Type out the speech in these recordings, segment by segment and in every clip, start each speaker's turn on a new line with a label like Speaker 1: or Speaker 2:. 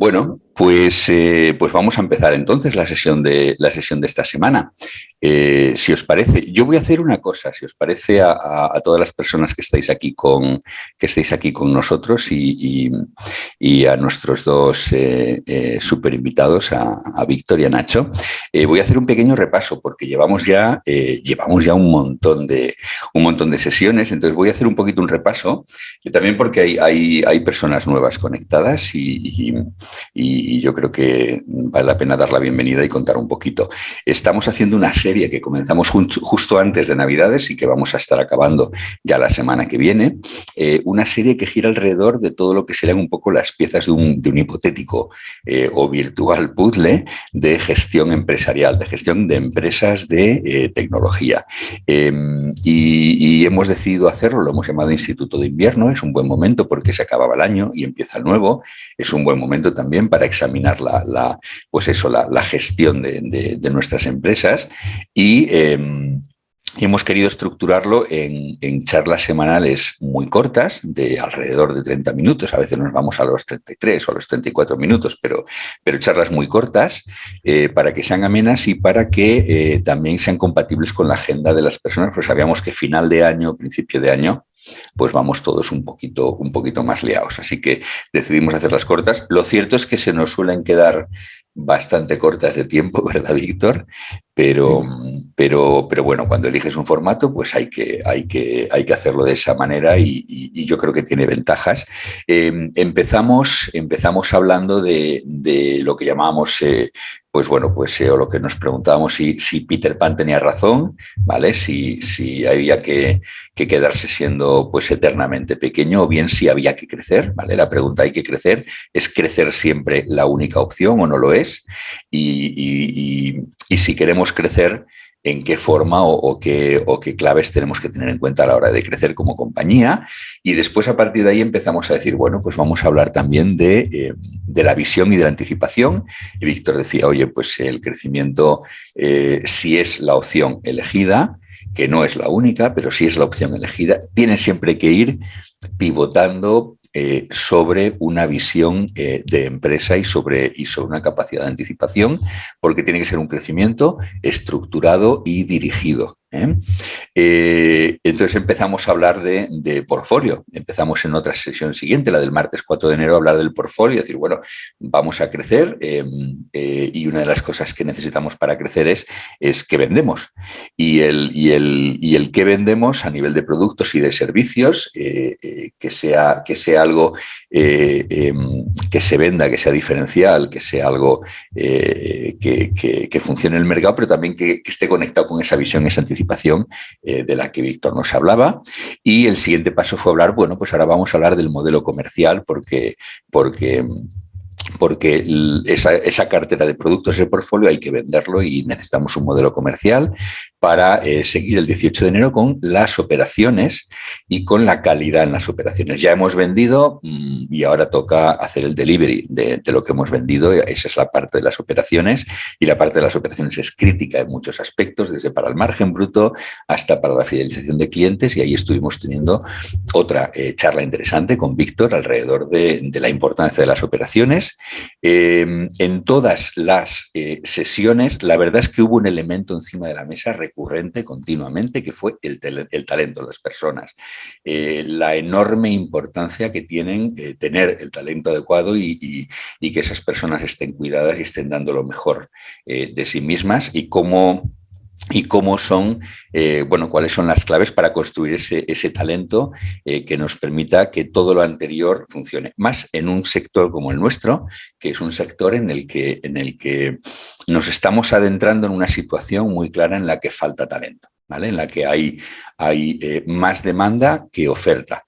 Speaker 1: Bueno, pues vamos a empezar entonces la sesión de esta semana. Si os parece, yo voy a hacer una cosa, si os parece a todas las personas que estáis aquí con nosotros y a nuestros dos super invitados, a Víctor y a Nacho, voy a hacer un pequeño repaso porque llevamos ya un montón de sesiones, entonces voy a hacer un poquito un repaso, y también porque hay personas nuevas conectadas y yo creo que vale la pena dar la bienvenida y contar un poquito. Estamos haciendo una serie que comenzamos justo antes de Navidades y que vamos a estar acabando ya la semana que viene, una serie que gira alrededor de todo lo que serían un poco las piezas de un hipotético o virtual puzzle de gestión empresarial, de gestión de empresas de tecnología. Y hemos decidido hacerlo, lo hemos llamado Instituto de Invierno. Es un buen momento porque se acababa el año y empieza el nuevo. Es un buen momento también para examinar la gestión de nuestras empresas y hemos querido estructurarlo en charlas semanales muy cortas, de alrededor de 30 minutos. A veces nos vamos a los 33 o a los 34 minutos, pero charlas muy cortas para que sean amenas y para que también sean compatibles con la agenda de las personas, pues sabíamos que final de año, principio de año, pues vamos todos un poquito más liados. Así que decidimos hacerlas cortas. Lo cierto es que se nos suelen quedar bastante cortas de tiempo, ¿verdad, Víctor? Pero bueno, cuando eliges un formato, pues hay que hacerlo de esa manera y yo creo que tiene ventajas. Empezamos hablando de lo que llamábamos, o lo que nos preguntábamos si Peter Pan tenía razón, ¿vale? Si había que quedarse siendo pues eternamente pequeño o bien si había que crecer, ¿vale? La pregunta ¿hay que crecer? ¿Es crecer siempre la única opción o no lo es? Y si queremos crecer, ¿en qué forma o qué claves tenemos que tener en cuenta a la hora de crecer como compañía? Y después, a partir de ahí, empezamos a decir, bueno, pues vamos a hablar también de la visión y de la anticipación. Y Víctor decía, oye, pues el crecimiento, si es la opción elegida, que no es la única, pero sí es la opción elegida, tiene siempre que ir pivotando sobre una visión de empresa y sobre una capacidad de anticipación, porque tiene que ser un crecimiento estructurado y dirigido. Entonces empezamos a hablar de portfolio. Empezamos en otra sesión siguiente, la del martes 4 de enero, a hablar del portfolio y decir, bueno, vamos a crecer y una de las cosas que necesitamos para crecer es qué vendemos. Y el qué vendemos a nivel de productos y de servicios, que sea algo que se venda, que sea diferencial, que sea algo que funcione en el mercado, pero también que esté conectado con esa visión, esa anticipación de la que Víctor nos hablaba. Y el siguiente paso fue hablar, bueno, pues ahora vamos a hablar del modelo comercial porque esa cartera de productos, ese portfolio, hay que venderlo y necesitamos un modelo comercial para seguir el 18 de enero con las operaciones y con la calidad en las operaciones. Ya hemos vendido y ahora toca hacer el delivery de lo que hemos vendido. Esa es la parte de las operaciones, y la parte de las operaciones es crítica en muchos aspectos, desde para el margen bruto hasta para la fidelización de clientes, y ahí estuvimos teniendo otra charla interesante con Víctor alrededor de la importancia de las operaciones. En todas las sesiones, la verdad es que hubo un elemento encima de la mesa recurrente continuamente, que fue el talento de las personas. La enorme importancia que tienen tener el talento adecuado y que esas personas estén cuidadas y estén dando lo mejor de sí mismas, y cómo son, cuáles son las claves para construir ese talento que nos permita que todo lo anterior funcione. Más en un sector como el nuestro, que es un sector en el que nos estamos adentrando en una situación muy clara en la que falta talento, ¿vale? En la que hay más demanda que oferta.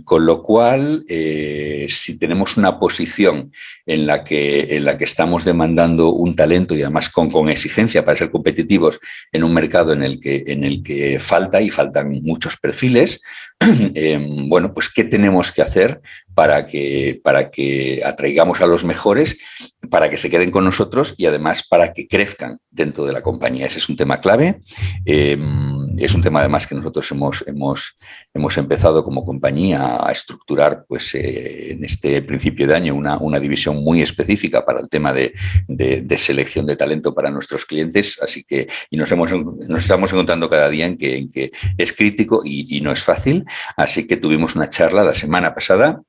Speaker 1: Con lo cual, si tenemos una posición en la que estamos demandando un talento y además con exigencia para ser competitivos en un mercado en el que faltan muchos perfiles, pues ¿qué tenemos que hacer para que atraigamos a los mejores, para que se queden con nosotros y además para que crezcan dentro de la compañía? Ese es un tema clave. es un tema además que nosotros hemos empezado como compañía a estructurar pues, en este principio de año una división muy específica para el tema de selección de talento para nuestros clientes. Así que y nos estamos encontrando cada día en que es crítico y no es fácil. Así que tuvimos una charla la semana pasada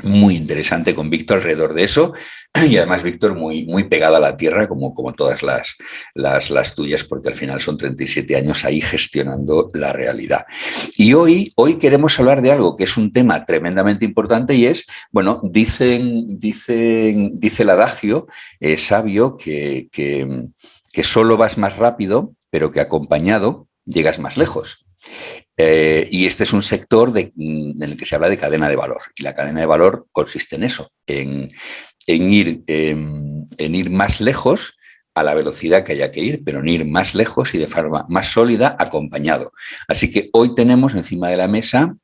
Speaker 1: muy interesante con Víctor alrededor de eso, y además Víctor muy pegada a la tierra como todas las tuyas, porque al final son 37 años ahí gestionando la realidad. Y hoy queremos hablar de algo que es un tema tremendamente importante y es, bueno, dice el adagio sabio que solo vas más rápido, pero que acompañado llegas más lejos. Y este es un sector en el que se habla de cadena de valor. Y la cadena de valor consiste en eso, en ir más lejos a la velocidad que haya que ir, pero en ir más lejos y de forma más sólida acompañado. Así que hoy tenemos encima de la mesa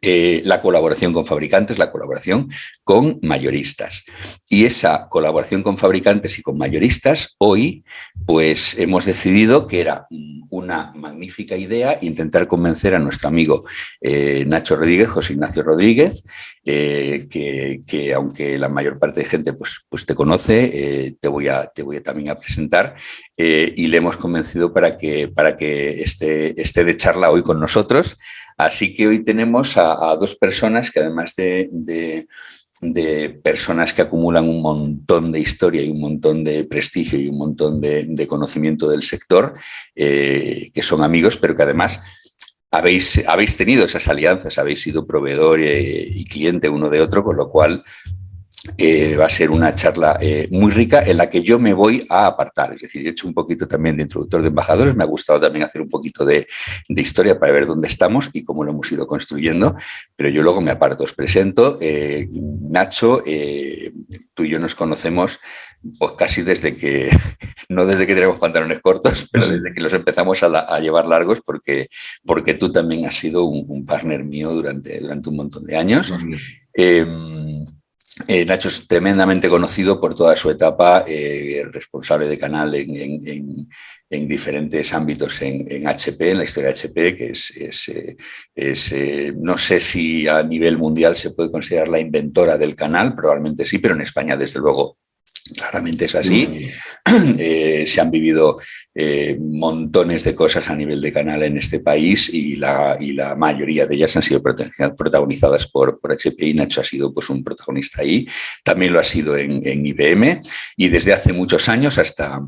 Speaker 1: la colaboración con fabricantes, la colaboración con mayoristas. Y esa colaboración con fabricantes y con mayoristas, hoy pues hemos decidido que era una magnífica idea intentar convencer a nuestro amigo Nacho Rodríguez, José Ignacio Rodríguez, que aunque la mayor parte de gente pues te conoce, te voy a también a presentar, y le hemos convencido para que esté de charla hoy con nosotros. Así que hoy tenemos a dos personas que además de personas que acumulan un montón de historia y un montón de prestigio y un montón de conocimiento del sector, que son amigos, pero que además habéis tenido esas alianzas, habéis sido proveedor y cliente uno de otro, con lo cual va a ser una charla muy rica en la que yo me voy a apartar. Es decir, he hecho un poquito también de introductor de embajadores, me ha gustado también hacer un poquito de historia para ver dónde estamos y cómo lo hemos ido construyendo, pero yo luego me aparto. Os presento, Nacho, tú y yo nos conocemos pues casi desde que, no desde que tenemos pantalones cortos, pero desde que los empezamos a llevar largos, porque tú también has sido un partner mío durante un montón de años. Nacho es tremendamente conocido por toda su etapa, responsable de canal en diferentes ámbitos en HP, en la historia de HP, que es no sé si a nivel mundial se puede considerar la inventora del canal, probablemente sí, pero en España desde luego claramente es así. Se han vivido montones de cosas a nivel de canal en este país y la mayoría de ellas han sido protagonizadas por HP, y Nacho ha sido pues, un protagonista ahí. También lo ha sido en IBM, y desde hace muchos años hasta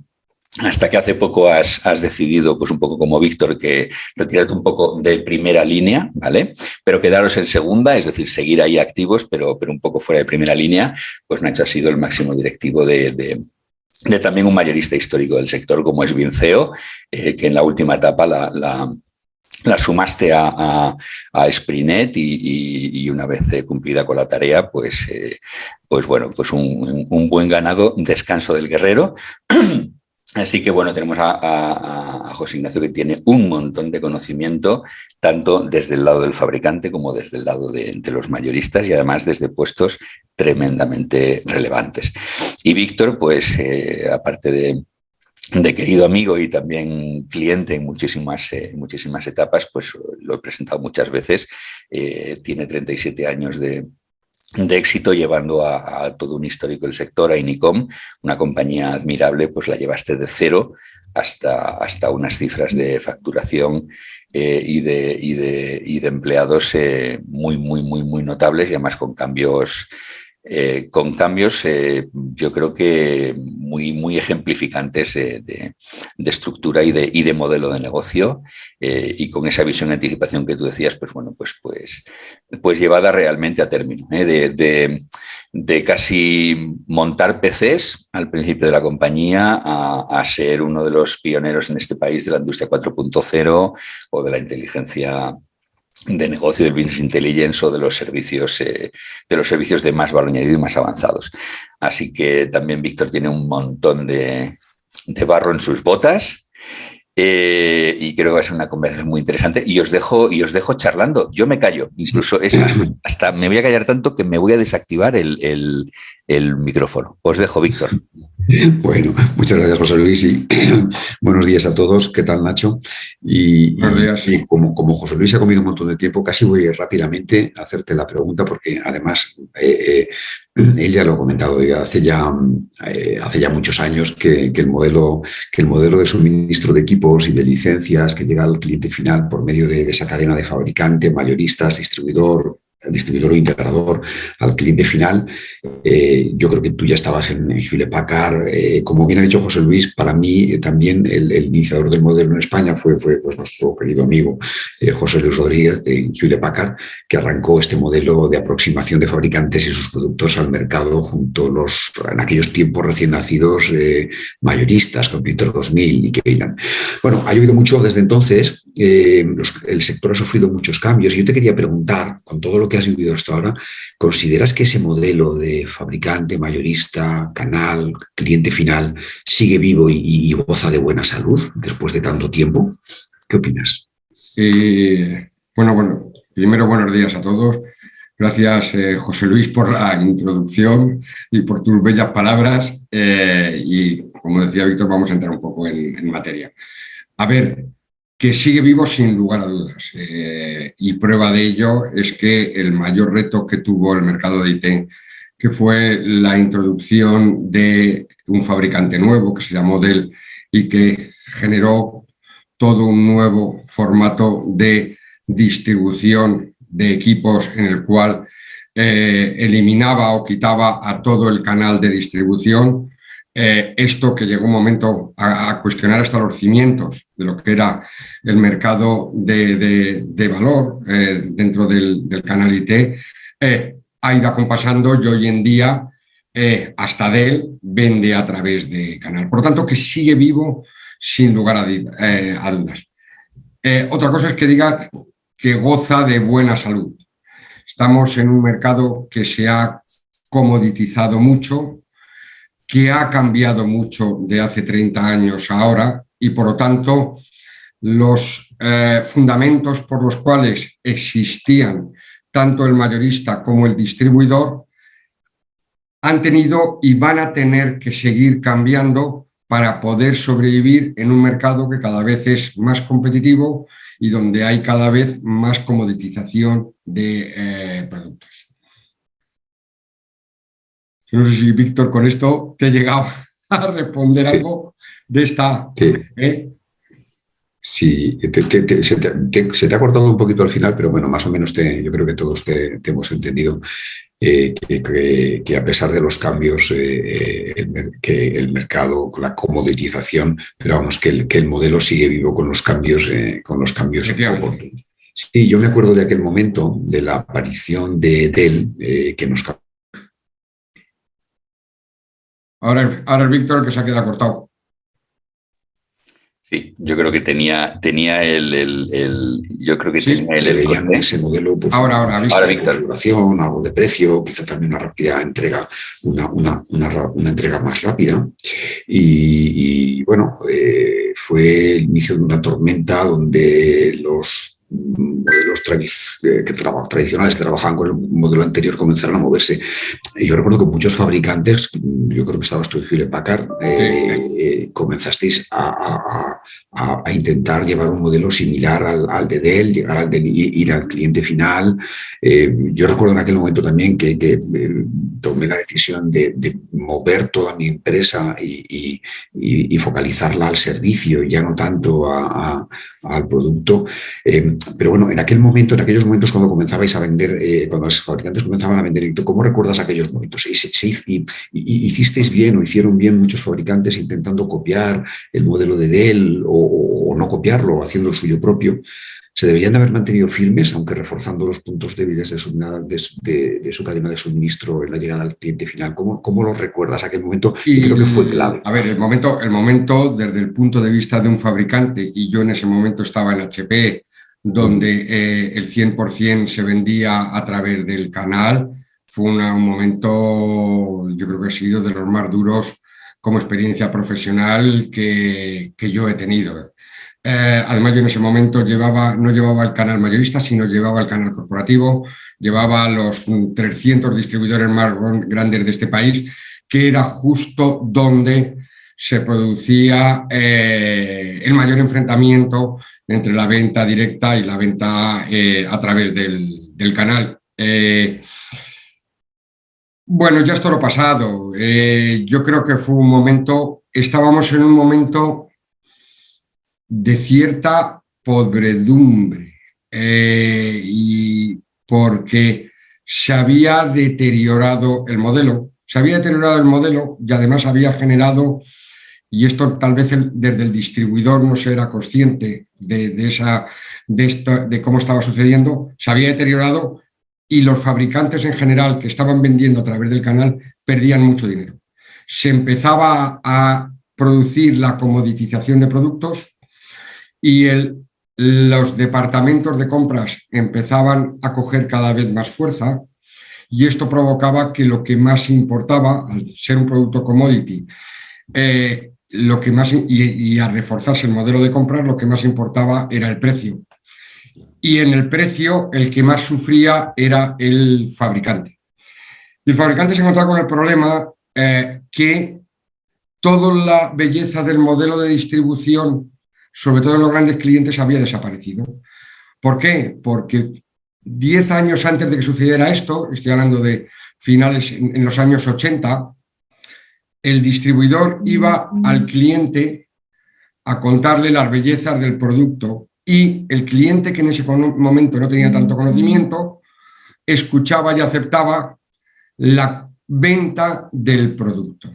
Speaker 1: que hace poco has decidido, pues un poco como Víctor, que retirarte un poco de primera línea, ¿vale? Pero quedaros en segunda, es decir, seguir ahí activos, pero un poco fuera de primera línea. Pues Nacho ha sido el máximo directivo de también un mayorista histórico del sector como es Vinceo, que en la última etapa la sumaste a Sprinet y una vez cumplida con la tarea, pues bueno, pues un buen ganado, descanso del guerrero. Así que bueno, tenemos a José Ignacio, que tiene un montón de conocimiento, tanto desde el lado del fabricante como desde el lado de los mayoristas, y además desde puestos tremendamente relevantes. Y Víctor, pues aparte de querido amigo y también cliente en muchísimas etapas, pues lo he presentado muchas veces, tiene 37 años de éxito llevando a todo un histórico del sector, a Inicom, una compañía admirable, pues la llevaste de cero hasta unas cifras de facturación y de empleados muy notables, y además con cambios yo creo que muy ejemplificantes de estructura y de modelo de negocio, y con esa visión de anticipación que tú decías, pues bueno, pues llevada realmente a término, de casi montar PCs al principio de la compañía a ser uno de los pioneros en este país de la industria 4.0 o de la inteligencia de negocio, del business intelligence o de los servicios de más valor añadido y más avanzados. Así que también Víctor tiene un montón de barro en sus botas, y creo que va a ser una conversación muy interesante, y os dejo charlando. Yo me callo, incluso hasta me voy a callar tanto que me voy a desactivar el el micrófono. Os dejo, Víctor.
Speaker 2: Bueno, muchas gracias, José Luis, y buenos días a todos. ¿Qué tal, Nacho?
Speaker 3: Buenos días.
Speaker 2: Y como José Luis ha comido un montón de tiempo, casi voy rápidamente a hacerte la pregunta, porque además él ya lo ha comentado, hace ya muchos años que el modelo de suministro de equipos y de licencias que llega al cliente final por medio de esa cadena de fabricante, mayoristas, distribuidor o integrador al cliente final. Yo creo que tú ya estabas en Hewlett Packard. Como bien ha dicho José Luis, para mí también el iniciador del modelo en España fue pues, nuestro querido amigo José Luis Rodríguez de Hewlett Packard, que arrancó este modelo de aproximación de fabricantes y sus productos al mercado junto a en aquellos tiempos recién nacidos mayoristas, Computer 2000 y Keyland. Bueno, ha llovido mucho desde entonces. El sector ha sufrido muchos cambios y yo te quería preguntar, con todo lo que has vivido hasta ahora, ¿consideras que ese modelo de fabricante, mayorista, canal, cliente final sigue vivo y goza de buena salud después de tanto tiempo? ¿Qué opinas?
Speaker 3: Bueno, primero buenos días a todos. Gracias, José Luis, por la introducción y por tus bellas palabras. Y como decía Víctor, vamos a entrar un poco en materia. A ver, que sigue vivo sin lugar a dudas. Y prueba de ello es que el mayor reto que tuvo el mercado de IT, que fue la introducción de un fabricante nuevo que se llamó Dell y que generó todo un nuevo formato de distribución de equipos en el cual eliminaba o quitaba a todo el canal de distribución. Esto que llegó un momento a cuestionar hasta los cimientos de lo que era el mercado de valor dentro del canal IT, ha ido acompasando y hoy en día hasta Dell vende a través de canal. Por lo tanto, que sigue vivo sin lugar a dudas. Otra cosa es que diga que goza de buena salud. Estamos en un mercado que se ha comoditizado mucho, que ha cambiado mucho de hace 30 años a ahora y, por lo tanto, los fundamentos por los cuales existían tanto el mayorista como el distribuidor han tenido y van a tener que seguir cambiando para poder sobrevivir en un mercado que cada vez es más competitivo y donde hay cada vez más comoditización de productos. No sé si, Víctor, con esto te he llegado a responder algo de esta...
Speaker 2: Sí, se te ha cortado un poquito al final, pero bueno, más o menos yo creo que todos te hemos entendido que a pesar de los cambios, que el mercado, con la comoditización, pero vamos, que el modelo sigue vivo con los cambios oportunos. Sí, yo me acuerdo de aquel momento, de la aparición de Dell, que nos...
Speaker 3: Ahora es Víctor el que se ha quedado cortado.
Speaker 1: Sí, yo creo que tenía
Speaker 2: ese modelo. Pues,
Speaker 3: ahora
Speaker 2: Víctor. Configuración, algo de precio, quizá también una rápida entrega, una entrega más rápida. Y bueno, fue el inicio de una tormenta donde los modelos tradicionales que trabajaban con el modelo anterior comenzaron a moverse. Yo recuerdo que muchos fabricantes, yo creo que estabas tú en Hewlett Packard, comenzasteis a intentar llevar un modelo similar al de Dell, ir al cliente final. Yo recuerdo en aquel momento también que tomé la decisión de mover toda mi empresa y focalizarla al servicio, ya no tanto al producto. Pero bueno, en aquellos momentos cuando comenzabais a vender, cuando los fabricantes comenzaban a vender, ¿cómo recuerdas aquellos momentos? ¿Hicisteis bien o hicieron bien muchos fabricantes intentando copiar el modelo de Dell o no copiarlo, haciendo el suyo propio? ¿Se deberían de haber mantenido firmes, aunque reforzando los puntos débiles de su cadena de suministro en la llegada al cliente final? ¿Cómo lo recuerdas aquel momento? Creo que fue clave.
Speaker 3: A ver, el momento desde el punto de vista de un fabricante, y yo en ese momento estaba en HP, donde el 100% se vendía a través del canal, fue un momento, yo creo que ha sido de los más duros como experiencia profesional que yo he tenido. Además, yo en ese momento no llevaba el canal mayorista, sino llevaba el canal corporativo, llevaba los 300 distribuidores más grandes de este país, que era justo donde se producía el mayor enfrentamiento entre la venta directa y la venta a través del canal. Bueno, ya esto lo pasado. Yo creo que fue un momento, estábamos en un momento de cierta podredumbre y porque se había deteriorado el modelo. Se había deteriorado el modelo y además había generado, y esto tal vez desde el distribuidor no se era consciente de cómo estaba sucediendo, se había deteriorado y los fabricantes en general que estaban vendiendo a través del canal perdían mucho dinero. Se empezaba a producir la comoditización de productos y los departamentos de compras empezaban a coger cada vez más fuerza y esto provocaba que lo que más importaba, al ser un producto commodity, lo que más, y a reforzarse el modelo de compras, lo que más importaba era el precio. Y en el precio el que más sufría era el fabricante. Y el fabricante se encontraba con el problema que toda la belleza del modelo de distribución, sobre todo en los grandes clientes, había desaparecido. ¿Por qué? Porque 10 años antes de que sucediera esto, estoy hablando de finales en los años 80, el distribuidor iba al cliente a contarle las bellezas del producto y el cliente, que en ese momento no tenía tanto conocimiento, escuchaba y aceptaba la venta del producto.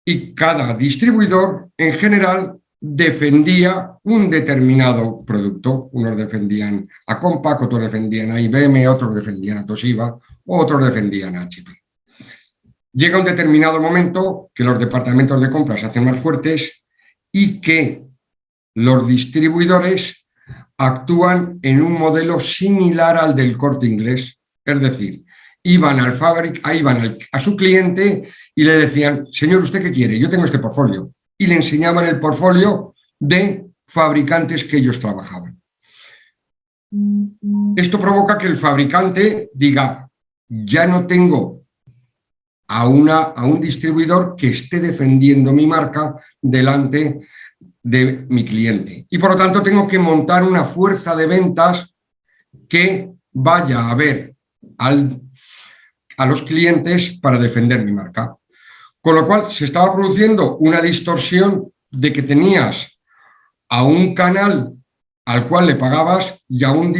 Speaker 3: Y cada distribuidor, en general, defendía un determinado producto. Unos defendían a Compaq, otros defendían a IBM, otros defendían a Toshiba, otros defendían a HP. Llega un determinado momento que los departamentos de compras se hacen más fuertes y que los distribuidores actúan en un modelo similar al del Corte Inglés. Es decir, iban a su cliente y le decían: señor, ¿usted qué quiere? Yo tengo este portfolio. Y le enseñaban el portfolio de fabricantes que ellos trabajaban. Esto provoca que el fabricante diga: ya no tengo a un distribuidor que esté defendiendo mi marca delante de mi cliente. Y por lo tanto tengo que montar una fuerza de ventas que vaya a ver a los clientes para defender mi marca. Con lo cual se estaba produciendo una distorsión de que tenías a un canal al cual le pagabas y a un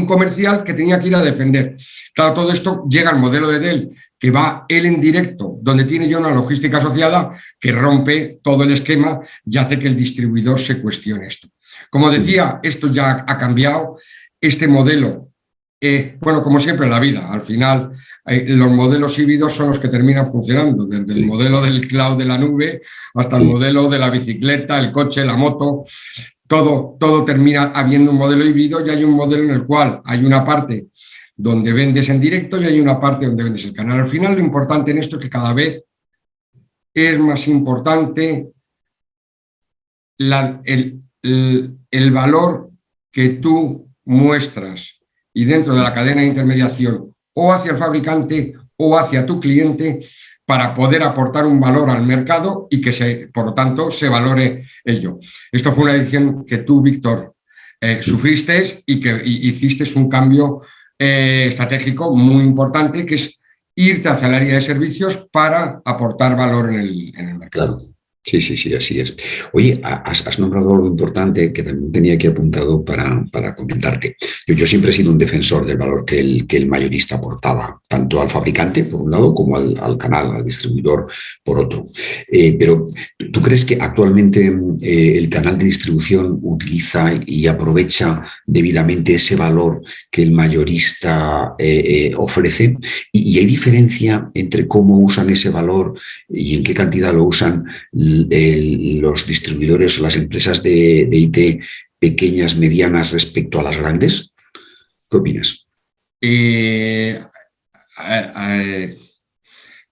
Speaker 3: comercial que tenía que ir a defender. Claro, todo esto llega al modelo de Dell, que va él en directo, donde tiene ya una logística asociada que rompe todo el esquema y hace que el distribuidor se cuestione esto. Como decía, esto ya ha cambiado. Este modelo, bueno, como siempre en la vida, al final los modelos híbridos son los que terminan funcionando, desde el modelo del cloud de la nube hasta el modelo de la bicicleta, el coche, la moto. Todo termina habiendo un modelo híbrido y hay un modelo en el cual hay una parte donde vendes en directo y hay una parte donde vendes el canal. Al final lo importante en esto es que cada vez es más importante el valor que tú muestras y dentro de la cadena de intermediación o hacia el fabricante o hacia tu cliente para poder aportar un valor al mercado y que por lo tanto se valore ello. Esto fue una decisión que tú, Víctor, sufriste y que hiciste un cambio estratégico muy importante, que es irte hacia el área de servicios para aportar valor en el mercado.
Speaker 2: Claro. Sí, así es. Oye, has nombrado algo importante que también tenía aquí apuntado para comentarte. Yo siempre he sido un defensor del valor que el mayorista aportaba, tanto al fabricante, por un lado, como al canal, al distribuidor, por otro. Pero, ¿tú crees que actualmente el canal de distribución utiliza y aprovecha debidamente ese valor que el mayorista ofrece? ¿Y hay diferencia entre cómo usan ese valor y en qué cantidad lo usan los distribuidores o las empresas de IT pequeñas, medianas respecto a las grandes? ¿Qué opinas?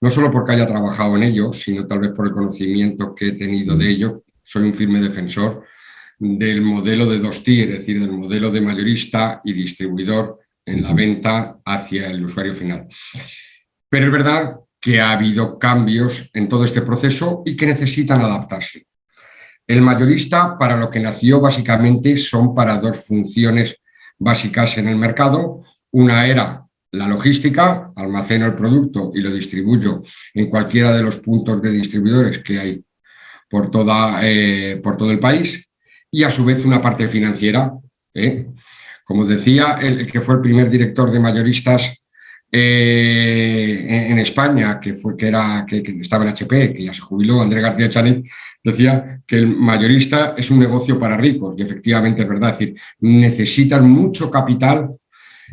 Speaker 3: no solo porque haya trabajado en ello, sino tal vez por el conocimiento que he tenido de ello. Soy un firme defensor del modelo de dos tier, es decir, del modelo de mayorista y distribuidor en la venta hacia el usuario final. Pero es verdad que ha habido cambios en todo este proceso y que necesitan adaptarse. El mayorista, para lo que nació básicamente, son para dos funciones básicas en el mercado. Una era la logística, almaceno el producto y lo distribuyo en cualquiera de los puntos de distribuidores que hay por todo el país, y a su vez una parte financiera. Como decía, el que fue el primer director de mayoristas en España, que estaba en HP, que ya se jubiló, Andrés García Chanet, decía que el mayorista es un negocio para ricos, y efectivamente es verdad, es decir, necesitan mucho capital,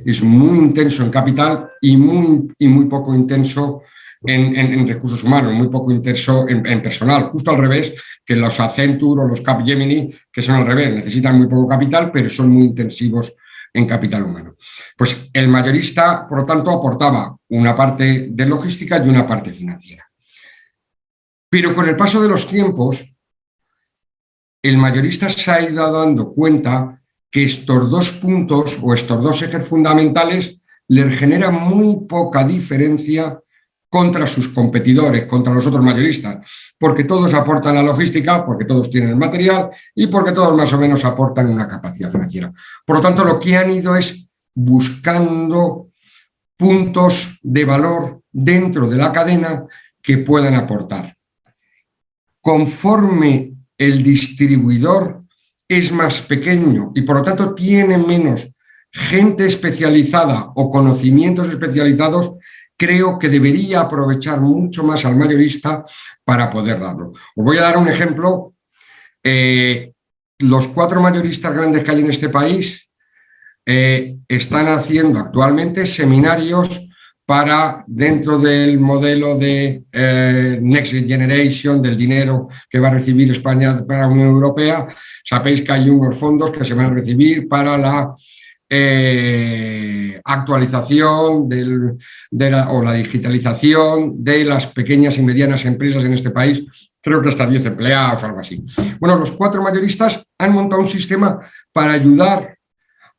Speaker 3: es muy intenso en capital y muy poco intenso en recursos humanos, muy poco intenso en personal, justo al revés que los Accenture o los Capgemini, que son al revés, necesitan muy poco capital, pero son muy intensivos en capital humano. Pues el mayorista, por lo tanto, aportaba una parte de logística y una parte financiera. Pero con el paso de los tiempos, el mayorista se ha ido dando cuenta que estos dos puntos o estos dos ejes fundamentales les generan muy poca diferencia contra sus competidores, contra los otros mayoristas, porque todos aportan la logística, porque todos tienen el material y porque todos más o menos aportan una capacidad financiera. Por lo tanto, lo que han ido es buscando puntos de valor dentro de la cadena que puedan aportar. Conforme el distribuidor es más pequeño y por lo tanto tiene menos gente especializada o conocimientos especializados, creo que debería aprovechar mucho más al mayorista para poder darlo. Os voy a dar un ejemplo. Los 4 mayoristas grandes que hay en este país están haciendo actualmente seminarios para, dentro del modelo de Next Generation, del dinero que va a recibir España para la Unión Europea. Sabéis que hay unos fondos que se van a recibir para la actualización o la digitalización de las pequeñas y medianas empresas en este país, creo que hasta 10 empleados o algo así. Bueno, los 4 mayoristas han montado un sistema para ayudar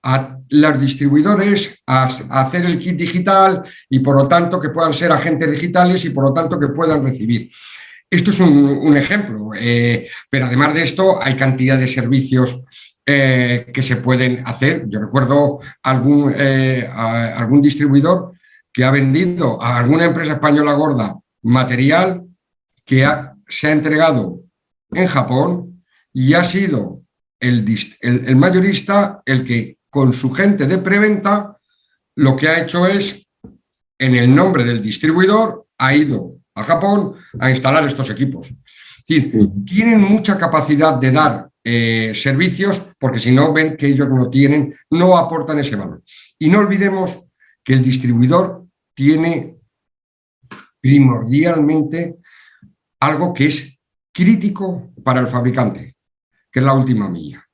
Speaker 3: a los distribuidores a hacer el kit digital y por lo tanto que puedan ser agentes digitales y por lo tanto que puedan recibir. Esto es un ejemplo, pero además de esto hay cantidad de servicios que se pueden hacer. Yo recuerdo algún distribuidor que ha vendido a alguna empresa española gorda material que se ha entregado en Japón y ha sido el mayorista el que con su gente de preventa lo que ha hecho es, en el nombre del distribuidor, ha ido a Japón a instalar estos equipos. Es decir, tienen mucha capacidad de dar servicios, porque si no ven que ellos no tienen, no aportan ese valor. Y no olvidemos que el distribuidor tiene primordialmente algo que es crítico para el fabricante, que es la última milla.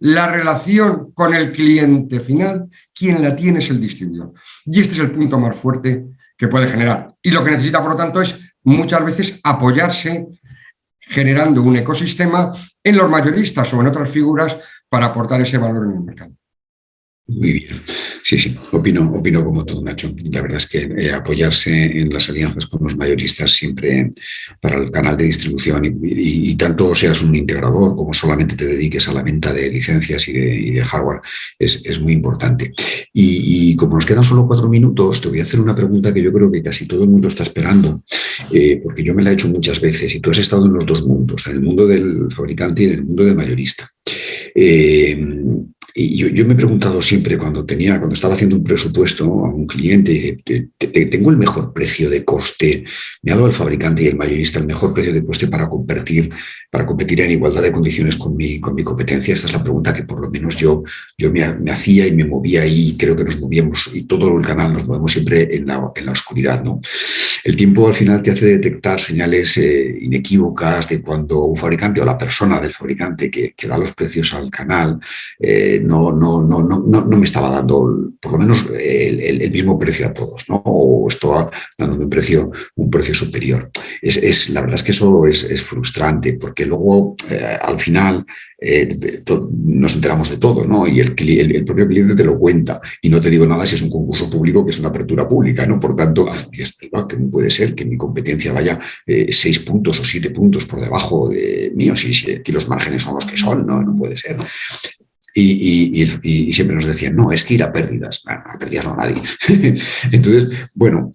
Speaker 3: La relación con el cliente final, quien la tiene es el distribuidor. Y este es el punto más fuerte que puede generar. Y lo que necesita, por lo tanto, es muchas veces apoyarse generando un ecosistema en los mayoristas o en otras figuras para aportar ese valor en el mercado.
Speaker 2: Muy bien. Sí, opino como tú, Nacho. La verdad es que apoyarse en las alianzas con los mayoristas siempre para el canal de distribución y tanto seas un integrador como solamente te dediques a la venta de licencias y de hardware es muy importante. Y como nos quedan solo 4 minutos, te voy a hacer una pregunta que yo creo que casi todo el mundo está esperando, porque yo me la he hecho muchas veces y tú has estado en los dos mundos, en el mundo del fabricante y en el mundo del mayorista. Y yo me he preguntado siempre cuando estaba haciendo un presupuesto a un cliente, tengo el mejor precio de coste, me ha dado el fabricante y el mayorista el mejor precio de coste para competir en igualdad de condiciones con mi competencia. Esta es la pregunta que por lo menos yo me hacía y me movía ahí, y creo que nos movíamos y todo el canal nos movemos siempre en la oscuridad, ¿no? El tiempo al final te hace detectar señales inequívocas de cuando un fabricante o la persona del fabricante que da los precios al canal no me estaba dando por lo menos el mismo precio a todos, ¿no? O estaba dándome un precio superior. La verdad es que eso es frustrante porque luego al final nos enteramos de todo, ¿no? Y el propio cliente te lo cuenta y no te digo nada si es un concurso público que es una apertura pública, ¿no? Por tanto, dices, que no puede ser que mi competencia vaya 6 puntos o 7 puntos por debajo de mío, si aquí los márgenes son los que son, no puede ser. Y siempre nos decían, no, es que ir a pérdidas. A pérdidas no, nadie. Entonces, bueno,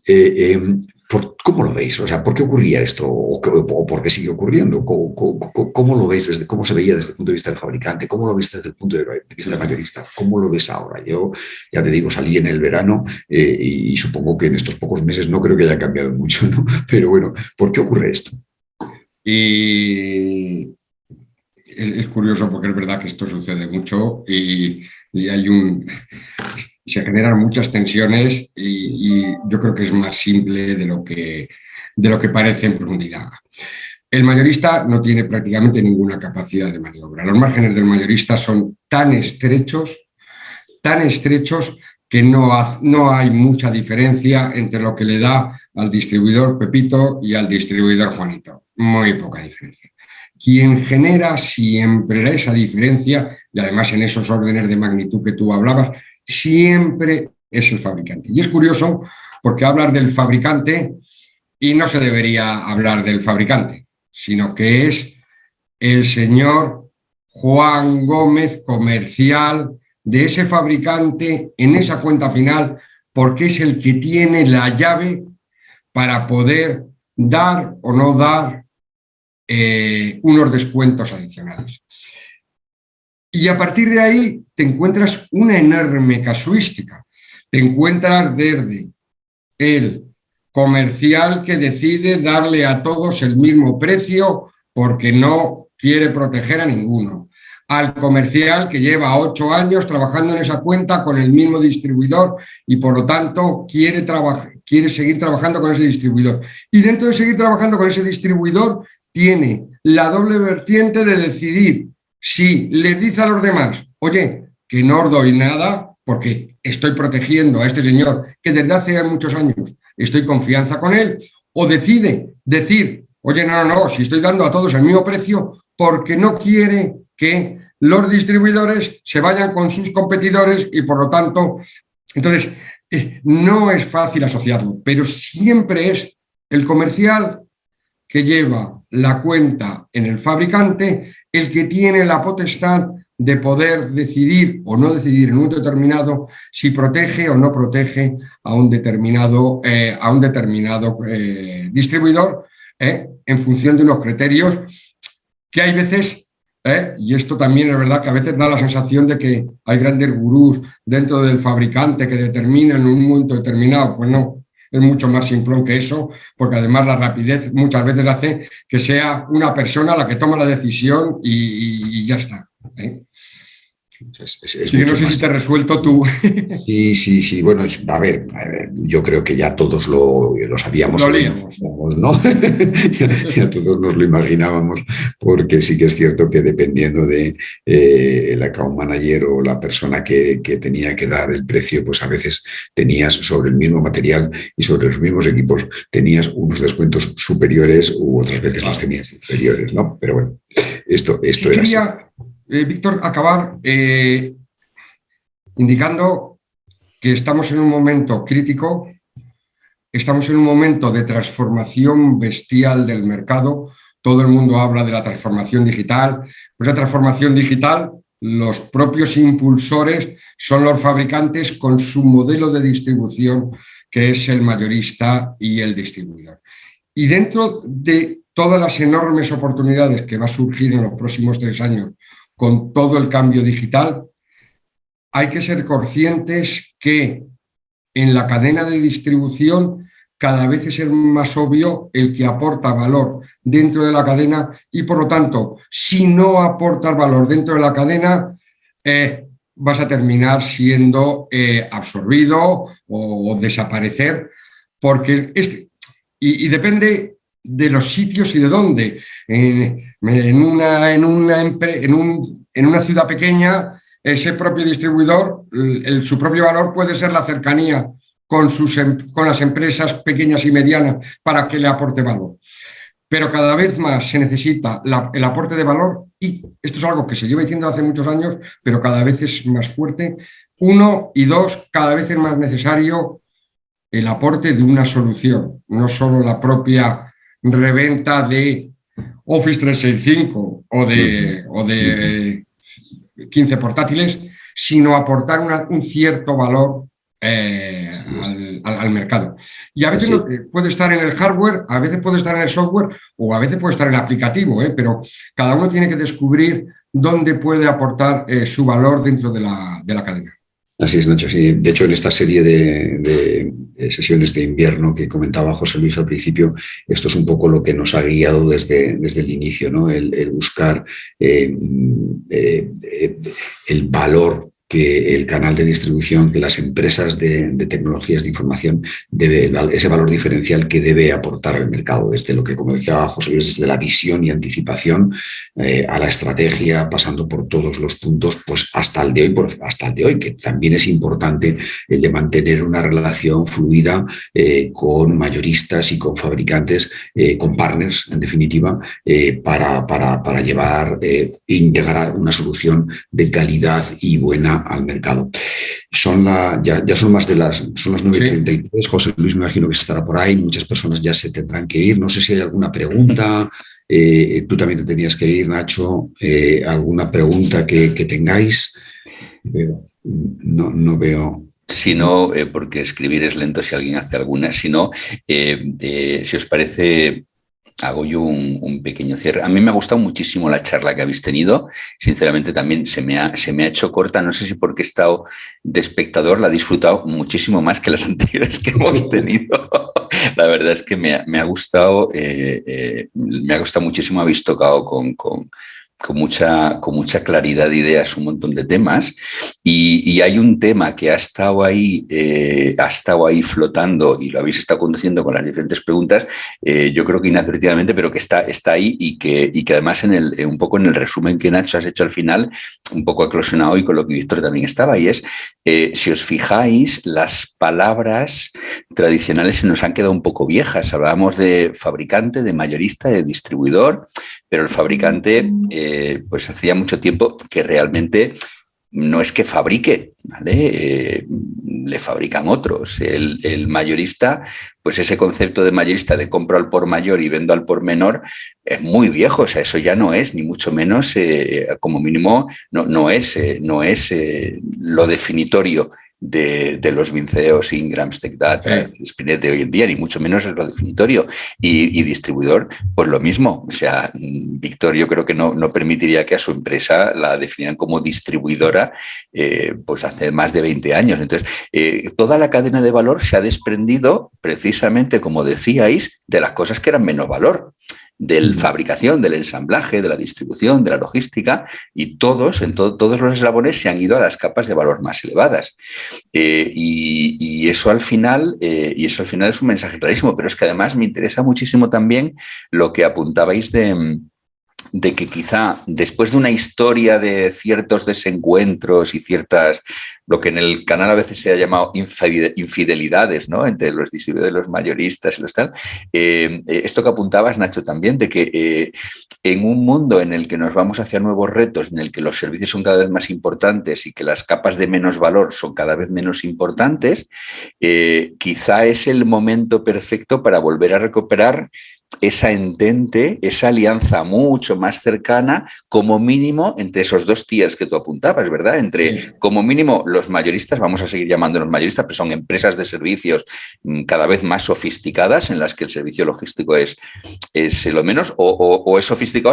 Speaker 2: ¿cómo lo veis? O sea, ¿por qué ocurría esto? ¿O por qué sigue ocurriendo? ¿Cómo lo veis? ¿Cómo se veía desde el punto de vista del fabricante? ¿Cómo lo ves desde el punto de vista del mayorista? ¿Cómo lo ves ahora? Yo, ya te digo, salí en el verano y supongo que en estos pocos meses no creo que haya cambiado mucho, ¿no? Pero bueno, ¿por qué ocurre esto?
Speaker 3: Y es curioso porque es verdad que esto sucede mucho y se generan muchas tensiones y yo creo que es más simple de lo que parece en profundidad. El mayorista no tiene prácticamente ninguna capacidad de maniobra. Los márgenes del mayorista son tan estrechos que no hay mucha diferencia entre lo que le da al distribuidor Pepito y al distribuidor Juanito. Muy poca diferencia. Quien genera siempre esa diferencia, y además en esos órdenes de magnitud que tú hablabas, siempre es el fabricante. Y es curioso porque hablar del fabricante y no se debería hablar del fabricante, sino que es el señor Juan Gómez, comercial de ese fabricante en esa cuenta final, porque es el que tiene la llave para poder dar o no dar unos descuentos adicionales. Y a partir de ahí te encuentras una enorme casuística. Te encuentras desde el comercial que decide darle a todos el mismo precio porque no quiere proteger a ninguno, al comercial que lleva 8 años trabajando en esa cuenta con el mismo distribuidor y por lo tanto quiere seguir trabajando con ese distribuidor. Y dentro de seguir trabajando con ese distribuidor tiene la doble vertiente de decidir si les dice a los demás, oye, que no os doy nada porque estoy protegiendo a este señor que desde hace muchos años estoy confianza con él, o decide decir, oye, no, si estoy dando a todos el mismo precio porque no quiere que los distribuidores se vayan con sus competidores y por lo tanto, entonces, no es fácil asociarlo, pero siempre es el comercial que lleva la cuenta en el fabricante el que tiene la potestad de poder decidir o no decidir en un determinado si protege o no protege a un determinado distribuidor en función de unos criterios que hay veces, y esto también es verdad que a veces da la sensación de que hay grandes gurús dentro del fabricante que determinan en un momento determinado, pues no, es mucho más simplón que eso, porque además la rapidez muchas veces hace que sea una persona la que toma la decisión y ya está. Yo no sé si te he resuelto tú.
Speaker 2: Sí. Bueno, a ver, yo creo que ya todos lo sabíamos.
Speaker 3: Lo leíamos,
Speaker 2: ¿no? ya todos nos lo imaginábamos, porque sí que es cierto que dependiendo de el account manager o la persona que tenía que dar el precio, pues a veces tenías sobre el mismo material y sobre los mismos equipos tenías unos descuentos superiores u otras veces los tenías inferiores, ¿no? Pero bueno, esto era así.
Speaker 3: Víctor, acabar indicando que estamos en un momento crítico, estamos en un momento de transformación bestial del mercado. Todo el mundo habla de la transformación digital. Pues la transformación digital, los propios impulsores son los fabricantes con su modelo de distribución, que es el mayorista y el distribuidor. Y dentro de todas las enormes oportunidades que va a surgir en los próximos 3 años con todo el cambio digital, hay que ser conscientes que en la cadena de distribución cada vez es más obvio el que aporta valor dentro de la cadena y, por lo tanto, si no aportas valor dentro de la cadena, vas a terminar siendo absorbido o desaparecer, porque y depende de los sitios y de dónde. En una ciudad pequeña, ese propio distribuidor, su propio valor puede ser la cercanía con las empresas pequeñas y medianas para que le aporte valor. Pero cada vez más se necesita el aporte de valor, y esto es algo que se lleva diciendo hace muchos años, pero cada vez es más fuerte. Uno, y dos, cada vez es más necesario el aporte de una solución, no solo la propia reventa de Office 365 o de 15 portátiles, sino aportar un cierto valor al mercado. Y a veces puede estar en el hardware, a veces puede estar en el software o a veces puede estar en el aplicativo, pero cada uno tiene que descubrir dónde puede aportar su valor dentro de la cadena.
Speaker 2: Así es, Nacho. Sí. De hecho, en esta serie de sesiones de invierno que comentaba José Luis al principio, esto es un poco lo que nos ha guiado desde el inicio, ¿no? El buscar el valor que el canal de distribución, que las empresas de tecnologías de información, ese valor diferencial que debe aportar al mercado, desde lo que, como decía José Luis, desde la visión y anticipación a la estrategia, pasando por todos los puntos, pues hasta el de hoy, que también es importante el de mantener una relación fluida con mayoristas y con fabricantes, con partners, en definitiva, para llevar e integrar una solución de calidad y buena al mercado. Ya son más son las 9:33. Sí. José Luis, me imagino que estará por ahí. Muchas personas ya se tendrán que ir. No sé si hay alguna pregunta. Tú también te tenías que ir, Nacho. ¿Alguna pregunta que tengáis? No veo.
Speaker 1: Si no, porque escribir es lento si alguien hace alguna. Si no, si os parece, hago yo un pequeño cierre. A mí me ha gustado muchísimo la charla que habéis tenido. Sinceramente, también se me ha hecho corta. No sé si porque he estado de espectador la he disfrutado muchísimo más que las anteriores que hemos tenido. La verdad es que me ha gustado muchísimo. Habéis tocado con mucha claridad de ideas un montón de temas, y hay un tema que ha estado ahí flotando, y lo habéis estado conduciendo con las diferentes preguntas, yo creo que inadvertidamente, pero que está ahí, y que además un poco en el resumen que, Nacho, has hecho al final, un poco eclosionado hoy con lo que Víctor también estaba, y es, si os fijáis, las palabras tradicionales se nos han quedado un poco viejas. Hablábamos de fabricante, de mayorista, de distribuidor, pero el fabricante, pues hacía mucho tiempo que realmente no es que fabrique, ¿vale? Le fabrican otros. El mayorista, pues ese concepto de mayorista, de compro al por mayor y vendo al por menor, es muy viejo. O sea, eso ya no es, ni mucho menos, como mínimo, no es lo definitorio de los Vinceos, Ingrams, Tech Data, Spinet de hoy en día, ni mucho menos es lo definitorio. Y distribuidor, pues lo mismo. O sea, Víctor, yo creo que no permitiría que a su empresa la definieran como distribuidora pues hace más de 20 años. Entonces, toda la cadena de valor se ha desprendido precisamente, como decíais, de las cosas que eran menos valor, de la fabricación, del ensamblaje, de la distribución, de la logística, y todos los eslabones se han ido a las capas de valor más elevadas. Y eso al final es un mensaje clarísimo, pero es que además me interesa muchísimo también lo que apuntabais de que quizá después de una historia de ciertos desencuentros y lo que en el canal a veces se ha llamado infidelidades, ¿no?, entre los distribuidores, los mayoristas y los tal, esto que apuntabas, Nacho, también, de que en un mundo en el que nos vamos hacia nuevos retos, en el que los servicios son cada vez más importantes y que las capas de menos valor son cada vez menos importantes, quizá es el momento perfecto para volver a recuperar esa entente, esa alianza mucho más cercana, como mínimo, entre esos dos tiers que tú apuntabas, ¿verdad? Entre, como mínimo, los mayoristas, vamos a seguir llamándolos mayoristas, pero son empresas de servicios cada vez más sofisticadas, en las que el servicio logístico es lo menos, o es sofisticado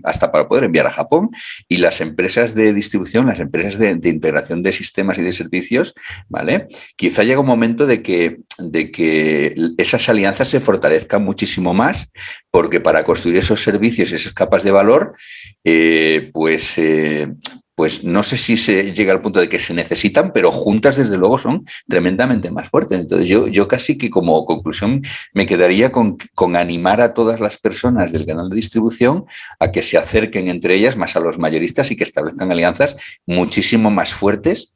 Speaker 1: hasta para poder enviar a Japón, y las empresas de distribución, las empresas de integración de sistemas y de servicios, ¿vale? Quizá llega un momento de que esas alianzas se fortalezcan muchísimo más, porque para construir esos servicios y esas capas de valor, pues no sé si se llega al punto de que se necesitan, pero juntas desde luego son tremendamente más fuertes. Entonces yo casi que como conclusión me quedaría con animar a todas las personas del canal de distribución a que se acerquen entre ellas más a los mayoristas y que establezcan alianzas muchísimo más fuertes,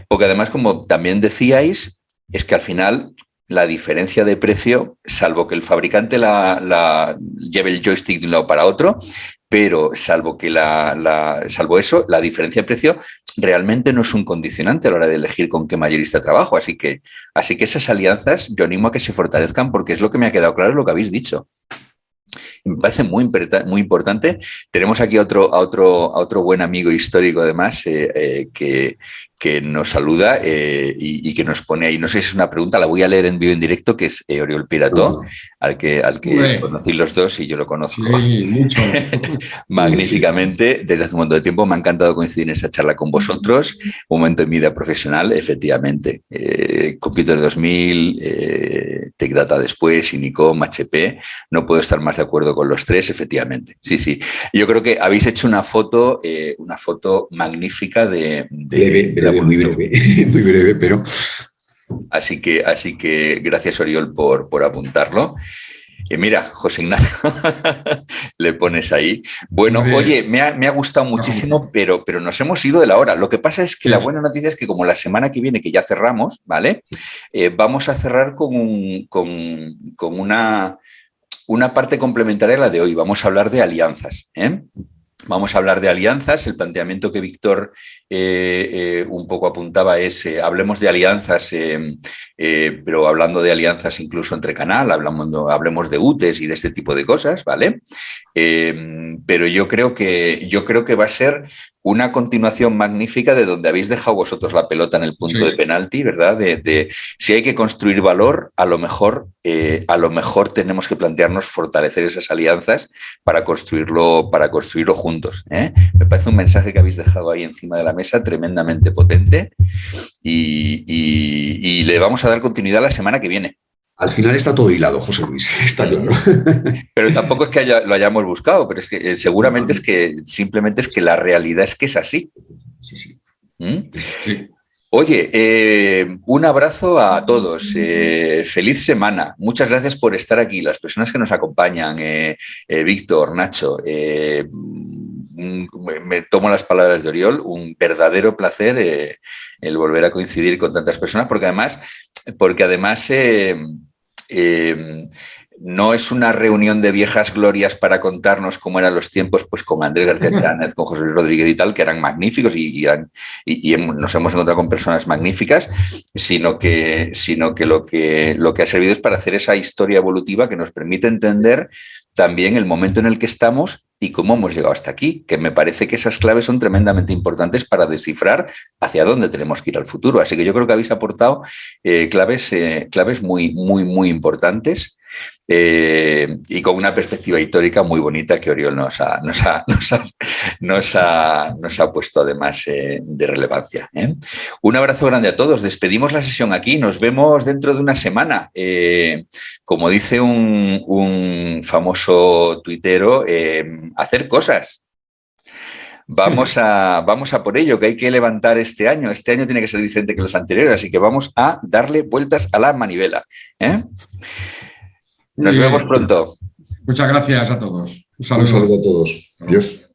Speaker 1: porque además, como también decíais, es que al final la diferencia de precio, salvo que el fabricante lleve el joystick de un lado para otro, pero salvo eso, la diferencia de precio realmente no es un condicionante a la hora de elegir con qué mayorista trabajo. Así que esas alianzas yo animo a que se fortalezcan, porque es lo que me ha quedado claro, es lo que habéis dicho. Me parece muy importante. Tenemos aquí a otro buen amigo histórico, además, que nos saluda y que nos pone ahí. No sé si es una pregunta, la voy a leer en vivo en directo, que es Oriol Pirató, al que conocí los dos y yo lo conozco
Speaker 3: mucho.
Speaker 1: magníficamente desde hace un montón de tiempo. Me ha encantado coincidir en esta charla con vosotros. Un momento en mi vida profesional, efectivamente. Computer 2000, Tech Data después, Inicom, HP. No puedo estar más de acuerdo con los tres, efectivamente. Sí. Yo creo que habéis hecho una foto magnífica de
Speaker 2: muy breve, pero...
Speaker 1: Así que gracias, Oriol, por apuntarlo. Mira, José Ignacio, le pones ahí. Bueno, oye, me ha gustado muchísimo, pero nos hemos ido de la hora. Lo que pasa es que la buena noticia es que como la semana que viene, que ya cerramos, ¿vale? Vamos a cerrar con una parte complementaria a la de hoy. Vamos a hablar de alianzas, ¿eh? Vamos a hablar de alianzas. El planteamiento que Víctor un poco apuntaba es, hablemos de alianzas, pero hablando de alianzas incluso entre canal, hablemos de UTEs y de este tipo de cosas, ¿vale? Pero yo creo que va a ser una continuación magnífica de donde habéis dejado vosotros la pelota en el punto de penalti, ¿verdad? De si hay que construir valor, a lo mejor tenemos que plantearnos fortalecer esas alianzas para construirlo juntos, ¿eh? Me parece un mensaje que habéis dejado ahí encima de la mesa tremendamente potente y le vamos a dar continuidad la semana que viene.
Speaker 2: Al final está todo hilado, José Luis, está claro.
Speaker 1: Pero tampoco es que lo hayamos buscado, pero es que seguramente es que simplemente es que la realidad es que es así.
Speaker 2: Sí.
Speaker 1: Sí. Oye, un abrazo a todos. Feliz semana. Muchas gracias por estar aquí. Las personas que nos acompañan, Víctor, Nacho, me tomo las palabras de Oriol, un verdadero placer el volver a coincidir con tantas personas, porque además no es una reunión de viejas glorias para contarnos cómo eran los tiempos, pues con Andrés García Chánez, con José Luis Rodríguez y tal, que eran magníficos y nos hemos encontrado con personas magníficas, sino que lo que ha servido es para hacer esa historia evolutiva que nos permite entender también el momento en el que estamos y cómo hemos llegado hasta aquí, que me parece que esas claves son tremendamente importantes para descifrar hacia dónde tenemos que ir al futuro. Así que yo creo que habéis aportado claves muy, muy, muy importantes y con una perspectiva histórica muy bonita que Oriol nos ha puesto además de relevancia. Un abrazo grande a todos. Despedimos la sesión aquí. Nos vemos dentro de una semana. Como dice un famoso tuitero, hacer cosas. Vamos a por ello, que hay que levantar este año. Este año tiene que ser diferente que los anteriores, así que vamos a darle vueltas a la manivela. Nos vemos pronto.
Speaker 3: Muchas gracias a todos.
Speaker 2: Un saludo a todos. Adiós.